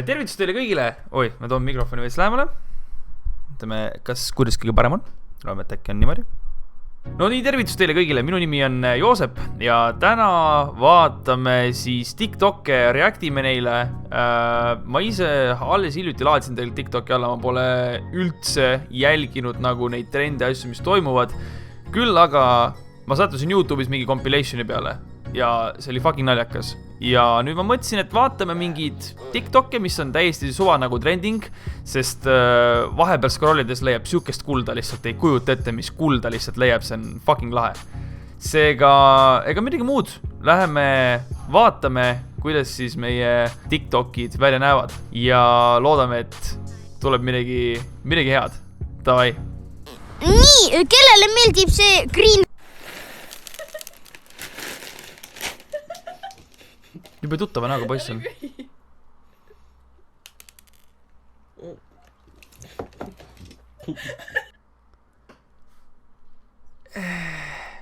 Tervitus teile kõigile. Oi, ma toon mikrofoni veits lähemale. Ütleme, kuidas kõige parem on? Loeme, et äkki on niimoodi. No nii, tervitus teile kõigile. Minu nimi on Joosep ja täna vaatame siis TikTok'e ja reactime neile. Ma ise alles hiljuti laadsin teil TikTok'i alla. Ma pole üldse jälginud nagu neid trendi asju, mis toimuvad. Küll aga ma sattusin YouTube'is mingi compilationi peale ja see oli fucking naljakas. Ja nüüd ma mõtlesin, et vaatame mingid TikTok'e, mis on täiesti suva nagu trending, sest vahepeal scrollides leiab sihukest kulda lihtsalt, ei kujuta ette, mis kulda lihtsalt leiab, see on fucking lahe. Seega, ega midagi muud, läheme vaatame, kuidas siis meie TikTok'id välja näevad ja loodame, et tuleb midagi head. Davai. Nii, kellele meeldib see green? Juba tuttava näoga poiss on.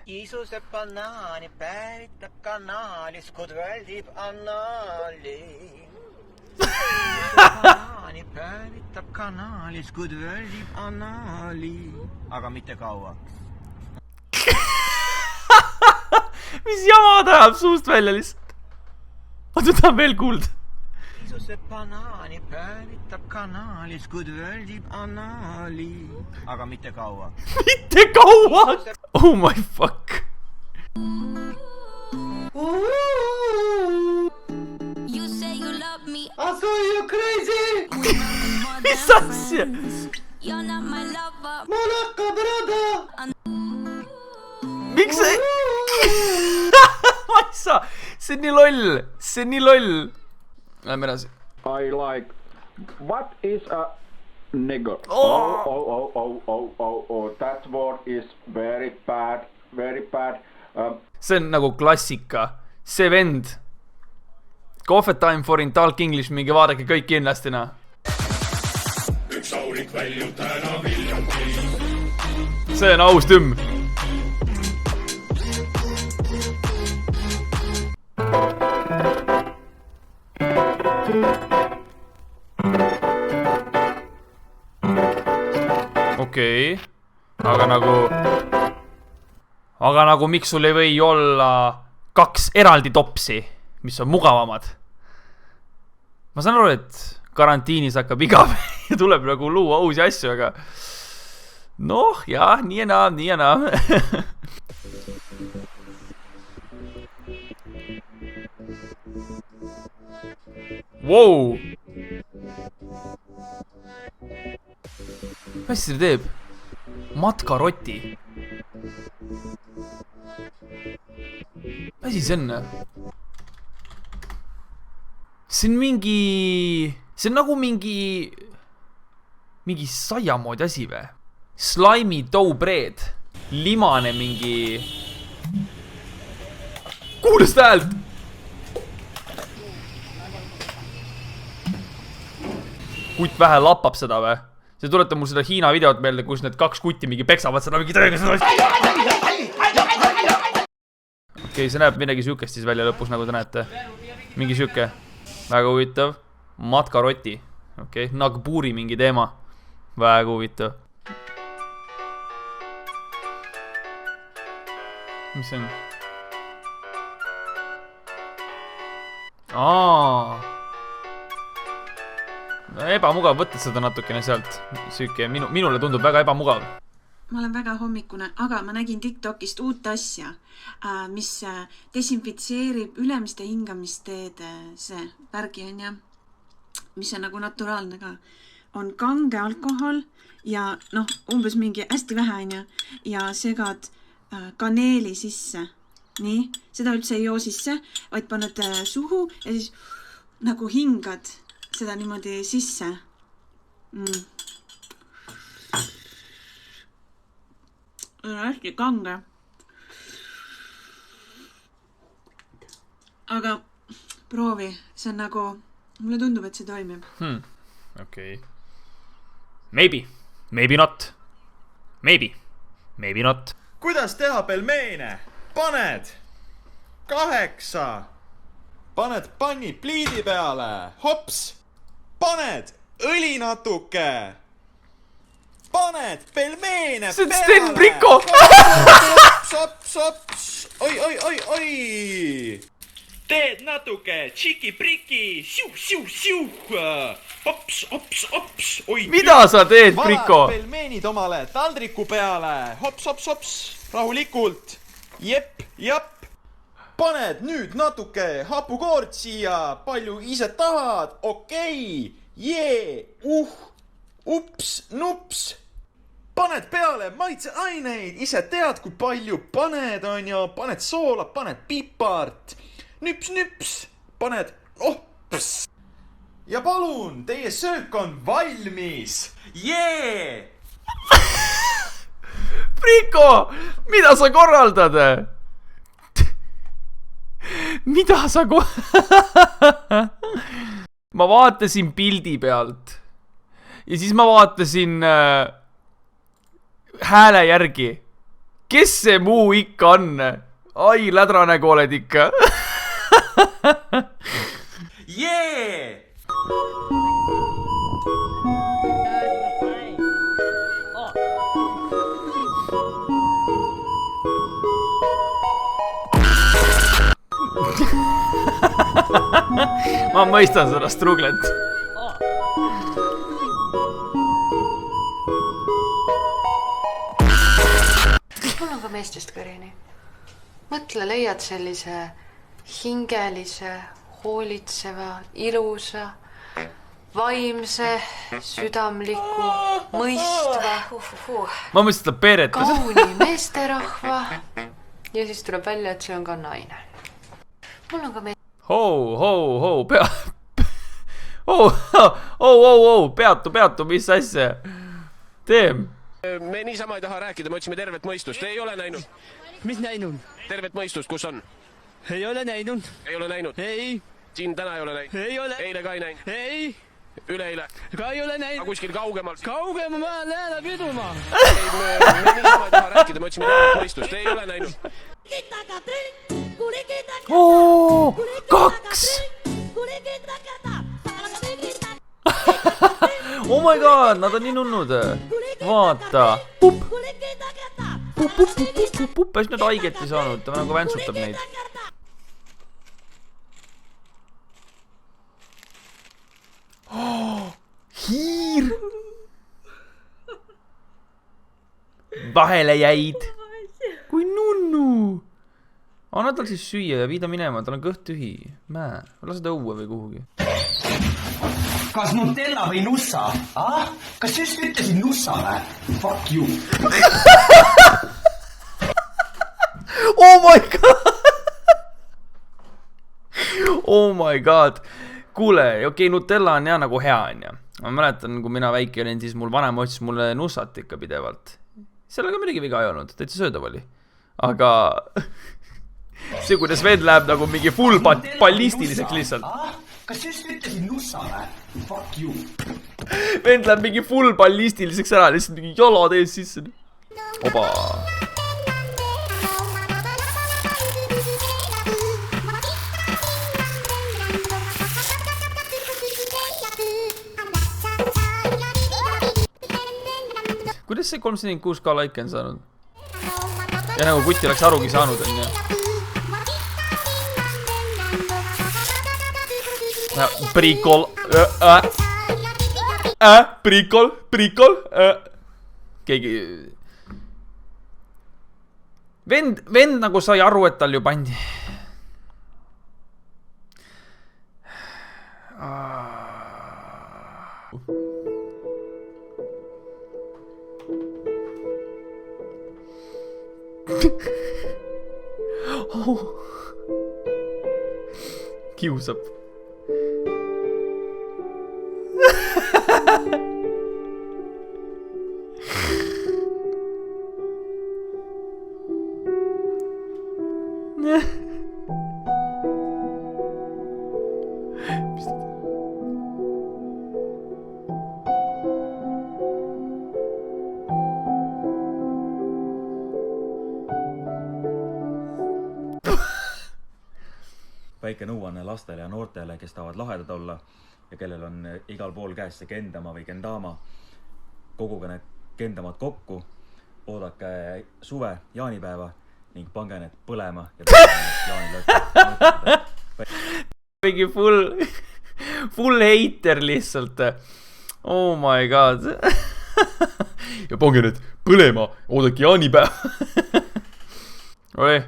Isuseb banaani, päritab kanaalis, kud väldib annaali. Isuseb banaani, päritab kanaalis, kud väldib annaali. Aga mitte kaua. Mis jama ta ajab suust välja lihtsalt? Oota, ta on veel kuulda. Isuseb banaani, päritab kanaalis, kud väldib annaali. Aga mitte kaua. Mitte kaua! Oh my fuck. You say you love me. I saw you crazy! Mis asja? You're not my lover. Malaka, brother! Miks see? Ma ei saa. See on nii loll. Lähme edasi. I like, what is a nigger? That word is very bad. See on nagu klassika. See vend. Coffee time for in talk English, mingi vaadake kõik kindlastina. Üks aurik väljub täna Viljandi. See on aus tümm. Okei. Aga nagu miks sul ei või olla 2 eraldi topsi, mis on mugavamad? Ma saan aru, et karantiinis hakkab igav ja tuleb nagu luua uusi asju, aga noh, jah, nii ja naa. Wow! Mis see teeb? Matkaroti. Asi see on? See on mingi... See on nagu mingi saia moodi asi või? Slimy dough bread. Limane mingi... Kuule seda häält! Kutt vähe lappab seda või? See tuletab mul seda Hiina videot meelde, kus need 2 kutti mingi peksavad seda mingi tõega seda. Okei, see näeb midagi sihukest siis välja lõpus, nagu te näete. Mingi sihuke. Väga huvitav. Matkaroti. Okei, Nagpuri mingi teema. Väga huvitav. Mis see on? Ebamugav võtta seda natukene sealt. Süüke, minule tundub väga ebamugav. Ma olen väga hommikune, aga ma nägin TikTokist uut asja, mis desinfitseerib ülemiste hingamisteede see värgi on ja, mis on nagu naturaalne ka. On kange alkohol ja noh, umbes mingi hästi vähe on ja segad kaneeli sisse. Nii, seda üldse ei joo sisse, vaid paned suhu ja siis nagu hingad seda niimoodi sisse. Hästi kange. Aga proovi, see on nagu, mulle tundub, et see toimib. Okei. Maybe not. Maybe not. Kuidas teha pelmeene? Paned 8. Paned panni pliidi peale. Hops. paned õli natuke. Paned pelmeene See on Sten Priko. Sops. Oi. Teed natuke tšiki-priki. Siuh. Hops. Oi. Mida sa teed, Priko? Valad pelmeenid omale taldriku peale. Hops. Rahulikult. Jep. Paned nüüd natuke hapukoort siia. Palju ise tahad. Okei. Ups. Paned peale maitseaineid. Ise tead, kui palju paned, on ju. Paned soola, paned pipart. Nüps. Paned ops. Ja palun, teie söök on valmis. Priko, mida sa korraldad? Ma vaatasin pildi pealt ja siis ma vaatasin hääle järgi. Kes see muu ikka on? Ai, lädranägu oled ikka. Ma mõistan seda struglet. Mul on ka meestest kõrini. Mõtle, leiad sellise hingelise, hoolitseva, ilusa, vaimse, südamliku, mõistva, Ma mõtlesin seda peeretas. kauni meesterahva ja siis tuleb välja, et see on ka naine. Mul on ka Hou, peatu, mis asja? Teem. Me niisama ei taha rääkida, me otsime tervet mõistust. Ei ole näinud. Mis näinud? Tervet mõistust, kus on? Ei ole näinud. Ei ole näinud. Ei. Siin täna ei ole näinud. Ei ole. Eile ka ei näinud. Ei. Üleeile. Ka ei ole Aga näinud. kuskil kaugemal. Kaugema maal läheb Vidumaa. Me niisama ei taha rääkida, me otsime tervet mõistust. Ei ole näinud. 2. Oh my god, nad on nii nunnud. Vaata. Pup, päris nad haiget ei saanud, ta nagu väntsutab neid. Hiir. Vahele jäid. Kui nunnu. Anna tal siis süüa ja viida minema, tal on kõht tühi. Mää, lase ta õue või kuhugi. Kas Nutella või Nussa? Kas just ütlesid Nussa või? Fuck you. Oh my god. Oh my god. Kuule, okei, Nutella on jah nagu hea, on ju. Ma mäletan, kui mina väike olin, siis mul vanem otsis mulle nussat ikka pidevalt. Sellega midagi viga ei olnud, täitsa söödav oli. Aga see, kuidas vend läheb nagu mingi full ballistiliseks lihtsalt. Kas just ütlesid Nussa või? Fuck you. Vend läheb mingi full ballistiliseks ära, lihtsalt mingi jalad ees sisse. Oba. Kuidas see 346K like on saanud? Ja nagu Kuti oleks arugi saanud, on ju. Prikol. Prikol. Keegi. Vend nagu sai aru, et tal ju pandi. Kiusab. väike nõuanne lastele ja noortele, kes tahavad lahedad olla ja kellel on igal pool käes see kendama või kendama. Koguge need kendamad kokku, oodake suve, jaanipäeva ning pange need põlema ja jaanilööta. Mingi full hater lihtsalt. Oh my god. Ja pange need põlema, oodake jaanipäeva. Oi,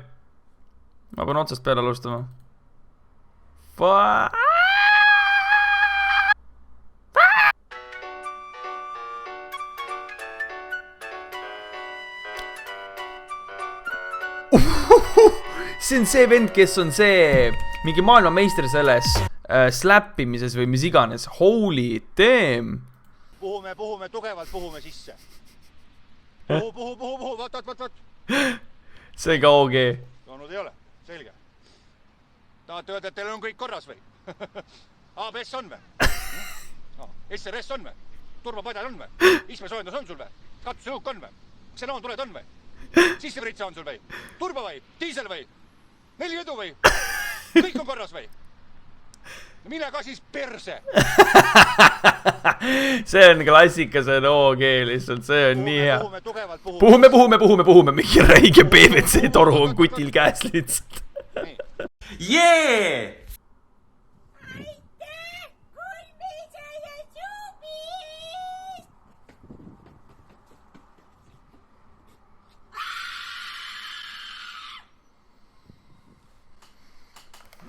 ma pean otsast peale alustama. See on see vend, kes on see mingi maailmameister selles slappimises või mis iganes. Holy damn. Puhume, tugevalt puhume sisse. Puhu, vaat. See ka OG. Toonud ei ole, selge. Tahate öelda, et teil on kõik korras või? ABS on või? SRS on või? Turvapadal on või? Istmesoojendus on sul või? Katusõuk on või? Xenoon-tuled on või? Sissepritsa on sul või? Turba või? Diisel või? 4 edu või? Kõik on korras või? Mine ka siis perse! See on klassika, see on OG lihtsalt, see on nii hea. Puhume. Mingi räige PVC toru on kutil käes lihtsalt. Jee!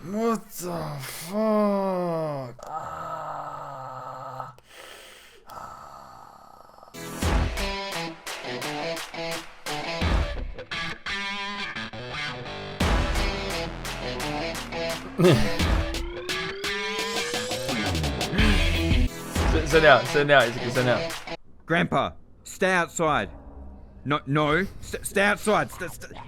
What the fuck? See on hea, isegi see on hea. Grandpa, stay outside. No, stay outside.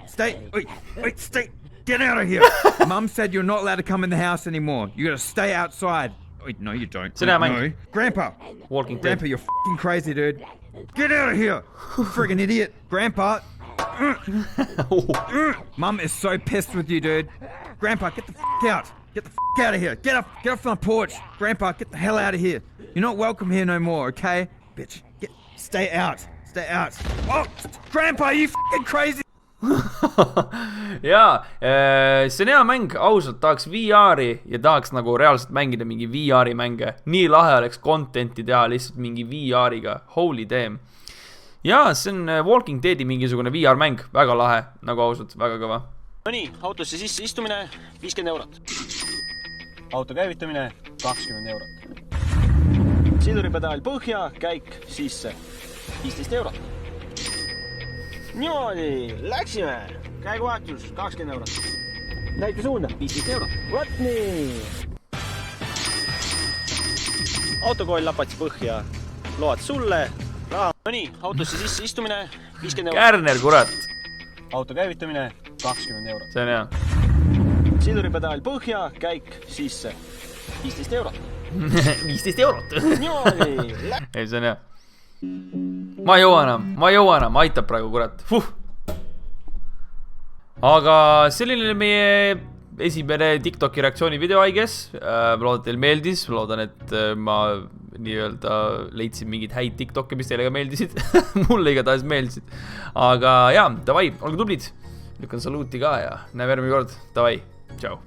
Stay. Get out of here. Mum said you're not allowed to come in the house anymore. You gotta stay outside. Wait, no, you don't. No. Grandpa. Walking Dead. Grandpa, you're f***ing crazy, dude. Get out of here. You friggin' idiot. Grandpa. Mum is so pissed with you, dude. Grandpa, get the f*** out. Get the f*** out of here. Get off the porch. Grandpa, get the hell out of here. You're not welcome here no more, okay? Bitch, stay out. Oh, Grandpa, you f***ing crazy. Jaa, see on hea mäng, ausalt tahaks VR-i ja tahaks nagu reaalselt mängida mingi VR-i mänge. Nii lahe oleks contenti teha lihtsalt mingi VR-iga. Holy damn. Jaa, see on Walking Deadi mingisugune VR-mäng. Väga lahe, nagu ausalt, väga kõva. No nii, autosse sisse istumine 50 eurot. Auto käivitamine 20 eurot. Siduripedaal põhja, käik sisse 15 eurot. Niimoodi, läksime. Käiguvahetus 20 eurot. Näite suunda 15 eurot. Vot nii. Autokoll lapats põhja. Load sulle. Raha. No nii, autosse sisse istumine 50 eurot. Kärner, kurat. Auto käivitamine 20 eurot. See on hea. Siduripedaal põhja, käik sisse 15 eurot. 15 eurot. Niimoodi. Ei, see on hea. Ma ei jõua enam, aitab praegu, kurat. Aga selline oli meie esimene TikToki reaktsiooni video, I guess. Loodan, teil meeldis. Loodan, et ma nii-öelda leidsin mingid häid TikToke, mis teile ka meeldisid. Mulle igatahes meeldisid. Aga jaa, davai, olge tublid. Lükkan saluuti ka ja näeme järgmine kord. Davai, tšau.